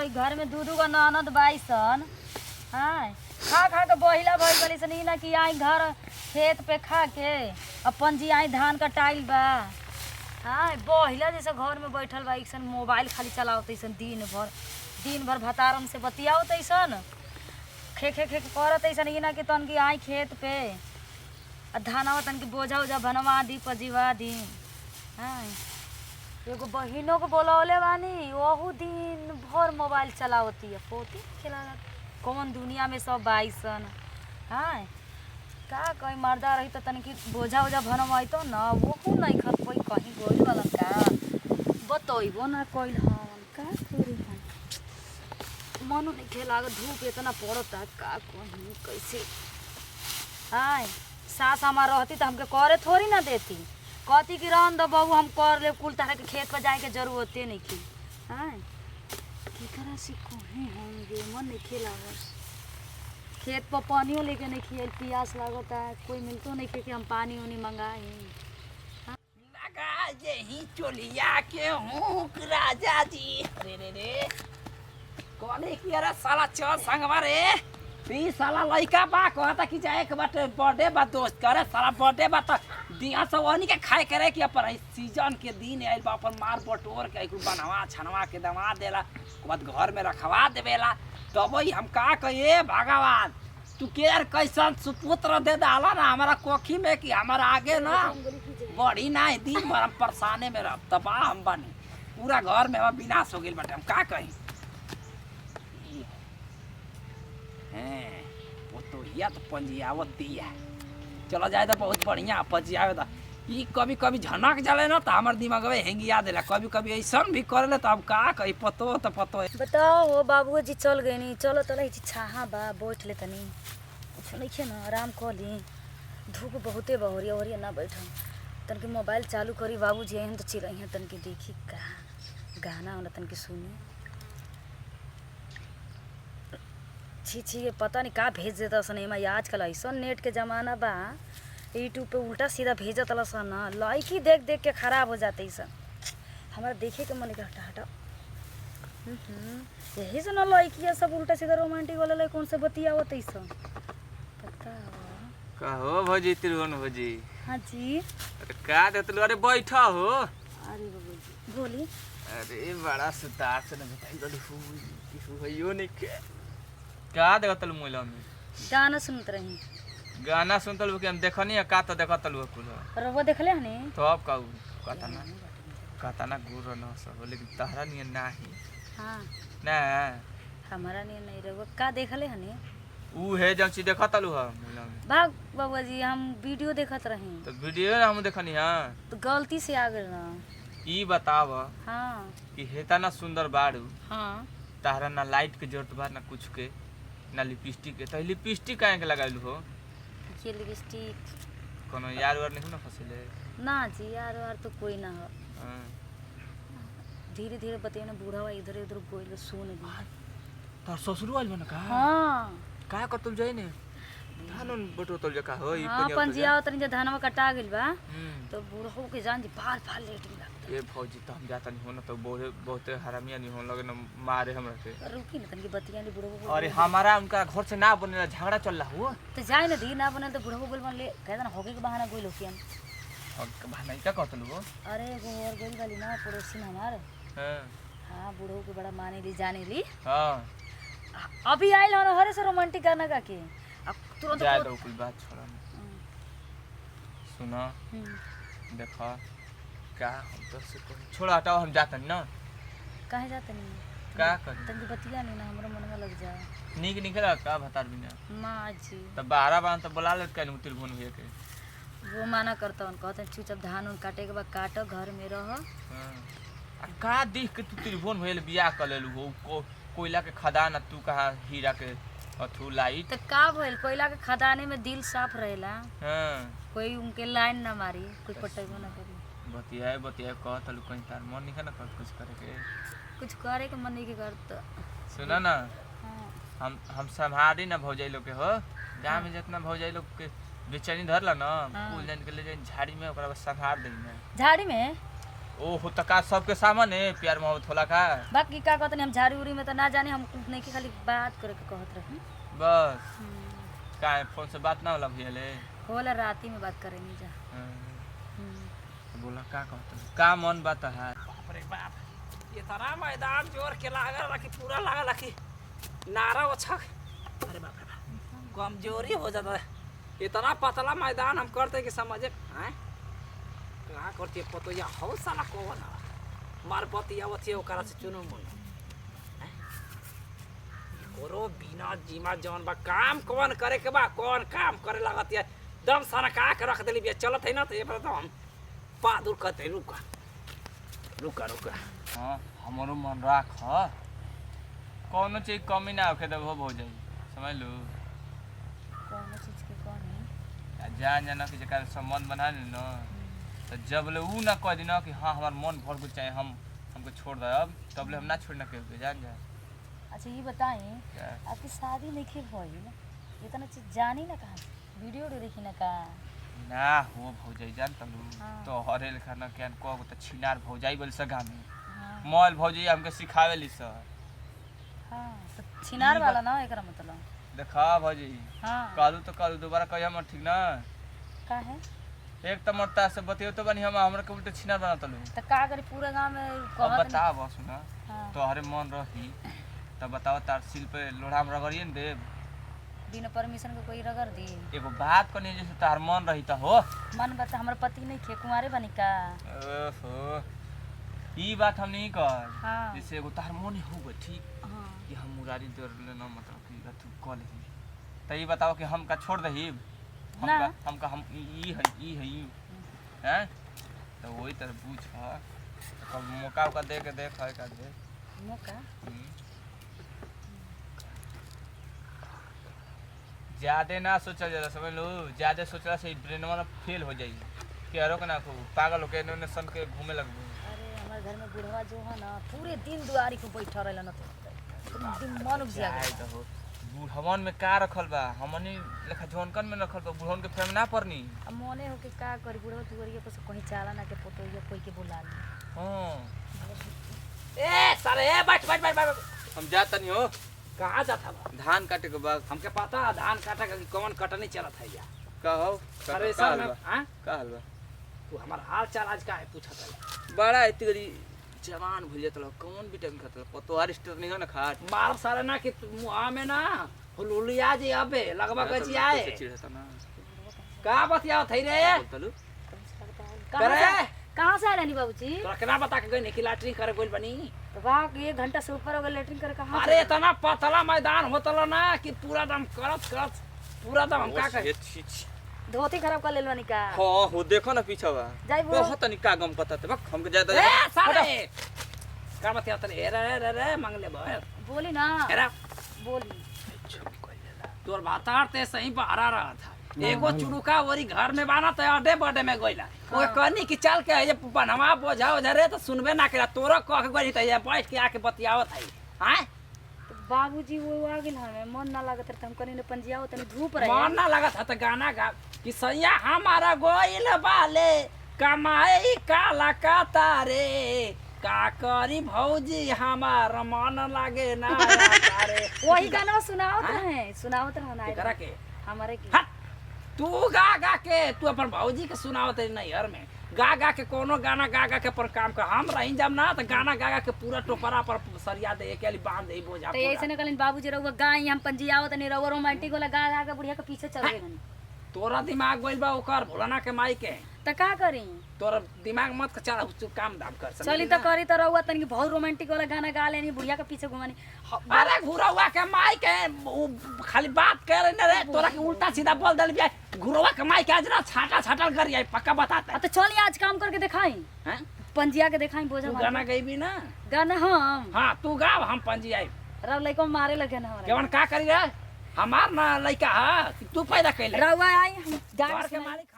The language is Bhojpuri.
ई घर में दू दू गो ननद बाईसन। हाँ खा खा के बहिला भइल गली सन। ई ना कि आई घर खेत पे खा के अपन जी आई धान कटाइल बा। हाँ बहिला जैसे घर में बैठल बा ऐसन मोबाइल खाली चलावत ऐसन दिन भर भतारम से बतियावत ऐसन खे खे खे करत ऐसन। ई ना कि तन की आई खेत पे धानवा तन की बोझा उझा बनवा दी पजीवा दी। हाँ एगो बहिनों को बोलौले बानी वहू दिन भर मोबाइल चलावती है। पोती खेला कौन दुनिया में सब बाईसन। हाँ का कहीं मर्दा रही तो तनिक बोझा उझा भनवाइतो न वहू नहीं खत कोई कहीं गोल वाला का बतइबो ना कोई हन का करी हन। मनो नहीं खेला धूप इतना पड़ता का कहीं कैसे। हाँ सास हमार रहती तो हमके करे थोड़ी ना देती। कहती कि रहन दो बहू हम कर ले कुल तरह के खेत पर जाए के जरूरते नहीं की। हाँ की तरह से कहीं होंगे मन नहीं खेला बस खेत पर पानियों लेके नहीं खियल प्यास लागता है कोई मिलतो नहीं कि हम पानी उनी मंगाए। लगा यही चोलिया के हूँ राजा जी। रे रे रे कौन की अरे साला चल संगवा रे। ई साला लइका बा कहता कि जाए एक बार बर्थडे बा दोस्त करे साला बर्थडे बा त दिया सब वनी के खाए करे कि अपन सीजन के दिन आइल बा अपन मार बटोर के कुल बनवा छनवा के दमा देला के बाद घर में रखवा देवेला। तब हम का कहिए भगवान तू केर कैसन सुपुत्र दे डाला ना हमारा कोखी में कि हमारा आगे ना बड़ी ना दिन भर हम परेशाने में रह तबाह हम बनी पूरा घर में विनाश हो गई बटे हम का कही। वो तो हिया तो पंजियावत दिया चलो जाए तो बहुत बढ़िया पंजियावे ई कभी कभी झनक जाले ना तो हमार दिमाग में हेंगिया देला कभी कभी ऐसा भी करे तो अब का कही पतो तो पतो है। बताओ हो बाबू जी चल गए नी चलो तो लही छाहा बा बैठ ले तनी कुछ नहीं ना आराम कर ली धूप बहुते बहरिया वरिया ना बैठम तन के मोबाइल चालू करी बाबू जी हम तो चिरई हैं तन के देखी का गाना वाला तन के सुनी। छी छी ये पता नहीं का भेज देता सन एमा आजकल ऐसा नेट के जमाना बा यूट्यूब पे उल्टा सीधा भेजत सन लड़की देख देख के खराब हो जाते सन। हमारा देखे के मन हटा हटा यही से ना लड़कियाँ सब उल्टा सीधा रोमांटिक वाला लड़कों से बतियावत सन पता का हो भौजी तिरवन भौजी। हाँ जी अरे का देतलू अरे बैठा हो। अरे बाबू जी बोली। अरे बड़ा सुतार से न बताई दलू किसु भइयो नहीं के का देखतलू मोला में गाना सुनत रही गाना सुनतलू कि हम देखनी का तो देखतलू कुल और वो देखले हने तो अब का कहता ना गुरु न सब लेकिन तहरा नियन नाही। हाँ ना हमारा नहीं रहो का देखले हने ऊ है जब चीज देखतलू ह मोला में भाग बाबू जी हम वीडियो देखत रही तो वीडियो हम देखनी हां तो गलती से आ गए ना। ई बताव हाँ कि हेता ना सुंदर बाड़ू हाँ तारा ना लाइट के जरूरत बा ना कुछ के ना लिपस्टिक के तो लिपस्टिक काहे के लगाइलू हो। ये लिपस्टिक कोनो यार वार नहीं ना फसले ना जी यार तो कोई ना हो। हां धीरे धीरे बतिया ना बूढ़ा हुआ इधर उधर गोइल सुन दी तो ससुर वाल बना का हाँ का कतल जाई ने धानन बटो तल जका हो ई हाँ पंजिया तनी जे धानवा कटा गेल बा तो तो बूढ़ो के जान जी बाल फाल लेट लग ये फौजी तो हम जाता नहीं हो ना तो बहुत हरामिया नहीं हो लगे ना मारे हमरा के रुकी ना तनी बतिया ने बूढ़ो को अरे हमारा उनका घर से ना बनेला झगड़ा चल रहा हो तो जाए ना दी ना बने तो बूढ़ो बोल ले कहता ना होगे के बहाना गोइल होके हम और भाई का कहतलू हो। अरे एगो और गोइल वाली ना पड़ोसी ना हमारे हां हाँ बूढ़ो के बड़ा माने ली जाने ली हां अभी आइल हो हरे से रोमांटिक गाना गा के अब तुरंत जा दो कुल बात छोड़ा सुना देखा का हम तो से छोड़ा हटाओ हम जातन ना काहे जाते नहीं का कर तंगी बतिया नहीं ना हमरा मन में लग जाए नीक निकला का बता बिना माँ जी तब 12 बार तो बुला लेत कहन तिरभुवन भैया के वो माना करता हूँ कहते हैं चुपचाप धान उन काटे के बाद काटो घर में रहो। हां आ का देख के तू तिरभुवन भैया बियाह कर लेलू हो कोयला के खदान तू कहा हीरा के अथु लाइट तो का भइल कोयला के खदाने में दिल साफ रहेला। हां कोई उनके लाइन ना मारी कोई पटेबो ना करी बतिया कहतलू कहीं तार मन नहीं ना कर कुछ करे के कुछ करे के मन नहीं के करता सुना ना हाँ। हम संभारी ना भौजाई लोग के हो गांव में जितना भौजाई लोग के बेचैनी धरला ना हाँ। फूल जान के ले जाइन झाड़ी में ओकरा बस संभार देना झाड़ी में ओहो त का सबके सामने प्यार मोहब्बत होला का? बाकी का कहतनी हम झाड़ी उड़ी में तो ना जाने, हम नहीं कि खाली बात करे के कहत रही। बस का फोन से बात ना होला भइले? होला राती में बात करे नहीं जा। बोला का कहत का मन बात है? बाप रे बाप, इतना मैदान जोर के लागल कि पूरा लागल कि नारा ओछक। अरे बाप रे बाप, कमजोरी हो जाता है। इतना पतला मैदान हम करते कि समझे हैं कहाँ करती है पतो या हो साला कौन मार पतिया वती ओकरा से चुनो मन करो बिना जीमा जौन बा काम कौन करे के बा, कौन काम करे लागत है दम सारा का के रख देली बिया चलत है ना। तो ये पर तो हम पादुर कहते रुका रुका रुका। हां हमरो मन राख कोनो चीज कमी ना होखे तब हो जाई, समझ लो। कौन चीज के कौन है? जान जाना कि जकर संबंध बना ले न, तो जब ले ऊ ना कह दी ना कि हाँ हमार मन भर कुछ चाहे हमको छोड़ दे, अब तब ले हम ना छोड़ना के जान जा। अच्छा ये बताएं, आपकी शादी नहीं खे भइल, इतना चीज जानी ना कहाँ, वीडियो देखी ना का ना हो भौजाई जान तलू। हाँ। तो हरे लेखा न क्या को तो छिनार भौजाई बोल सगा में हाँ। मॉल भौजाई हमके सिखावे ली सर। हाँ तो छिनार वाला ना एकरा मतलब। देखा भौजी हाँ कालू तो कालू दोबारा कहिया मत ठीक ना। का है एक तो मरता से बतियो तो बनी हम हमरा के उल्टे छिनार बना तलू। तो का करी पूरा गांव में अब कहत बता बस ना। हाँ। तो हरे मन रही तब बताओ तार सिल पे लोढ़ा में रगड़िए न देव बिना परमिशन के कोई रगड़ दी। एगो बात करनी जैसे तार मन रही त हो। मन बता हमारे पति नहीं खे कुंवारे बनी का। ओहो ई बात हम नहीं कर। हाँ। जैसे एगो तार मन हो गई ठीक हाँ। कि हम मुरारी दे लेना मतलब कि तू कॉल ही तो ये बताओ कि हम का छोड़ दही ना। हम ई है हैं तो वही तरह पूछ कब मौका उका दे के देख है का दे मौका ज्यादा ना सोचल जाला, समझ लो। ज्यादा सोचला से ब्रेनवा फेल हो जाई कि अरो के ना खूब पागल होके इन्होंने सन के घूमे लगबो। अरे हमारे घर में बुढ़वा जो है ना पूरे दिन दुआरी पे बैठा रहेला ना, तो मन उपजिया जाए गया। तो हो बुढ़वन में का रखल बा, हमनी लेखा झोनकन में रखल बा, बुढ़वन के फेम ना पड़नी। अब मोने होके का करी, बुढ़वा दुआरिया पर से कहीं चाला ना के पोतोइया कोई के बुला ली। हां ए सारे ए बैठ बैठ बैठ बैठ। हम जाता नहीं हो कहाँ जाता बा? धान काटे के बाद हमके पता है धान काटे का कौन कटनी चलत है या कहो अरे सर में हां का हलवा तू हमार हाल चाल आज का है पूछत है। बड़ा इतनी जवान भूल जात लो कौन विटामिन खाता लो पतो हर स्टेट नहीं हो ना खाट मार सारे ना कि मुआ में ना हुलुलिया जी अबे लगवा के जी आए चिढ़ता ना का बतिया थई रे बोलतलू करे कहाँ से आए रानी बाबूजी? तोरा केना बता के गई नहीं कि लैट्रिन करे गोल बनी। तो वाह 1 घंटा से ऊपर हो गया लेटरिन करे कहाँ? अरे इतना पतला मैदान होतला ना कि पूरा दम करत करत पूरा दम हम का करे धोती खराब कर लेलवानी का। हां हो देखो ना पीछे बा जाई वो बहुत तनी का गम पता ते हमके जाता ए सारे का बतिया तले रे रे रे मंगले बा बोली ना अरे बोली। तोर बातार ते सही बहरा रहा था एगो चुड़ुका वरी घर में बाना तो अड्डे बड्डे में गइला वो कहनी कि चल के ये बनवा बोझाओ जरे तो सुनबे ना करा तोरा कह के गई त ये बैठ के आके बतियावत है हैं। तो बाबूजी वो आ गेल हमें मन ना लागत रहे, हम कनी ने पंजियाओ तनी धूप रहे। मन ना लगत है तो गाना गा कि सैया हमारा गोइल बाले कमाई काला का तारे का करी भौजी हमार मन लागे ना तारे वही गाना सुनावत रहे ना करा के हमारे की। हट तू गा गा के तू अपन भौजी के सुनावत नहीं हर में गा गा के कोनो गाना गा गा के पर काम कर हम रही जब ना तो गाना गा गा के पूरा टोपरा पर सरिया दे के लिए बांध दे बोझा तो ऐसे न कहलिन बाबूजी रहुआ गाई हम पंजियाओ तनी रहुआ रोमांटिक वाला गा गा के बुढ़िया के पीछे चल गए हनी। तोरा दिमाग गइल बा ओकर भोलाना के माई के तो का करी? तोरा दिमाग मत के चला तू काम दाम कर चली तो करी तो रहुआ तनी बहुत रोमांटिक वाला गाना गा लेनी बुढ़िया के पीछे घुमानी। अरे घुरवा के माई के खाली बात करे न रे तोरा के उल्टा सीधा बोल दल बिया घुरवा के माई के आज ना छाटा छाटल कर आई पक्का बताता तो चली आज काम करके दिखाई हैं पंजिया के दिखाई बोझा तू गाना गईबी ना गाना हम हां तू गाव हम पंजी आई रव लइको मारे लगे ना हमरा केवन का करी रे हमार ना लइका हा तू पैदा कैले रहुआ आई हम गा घर के के मालिक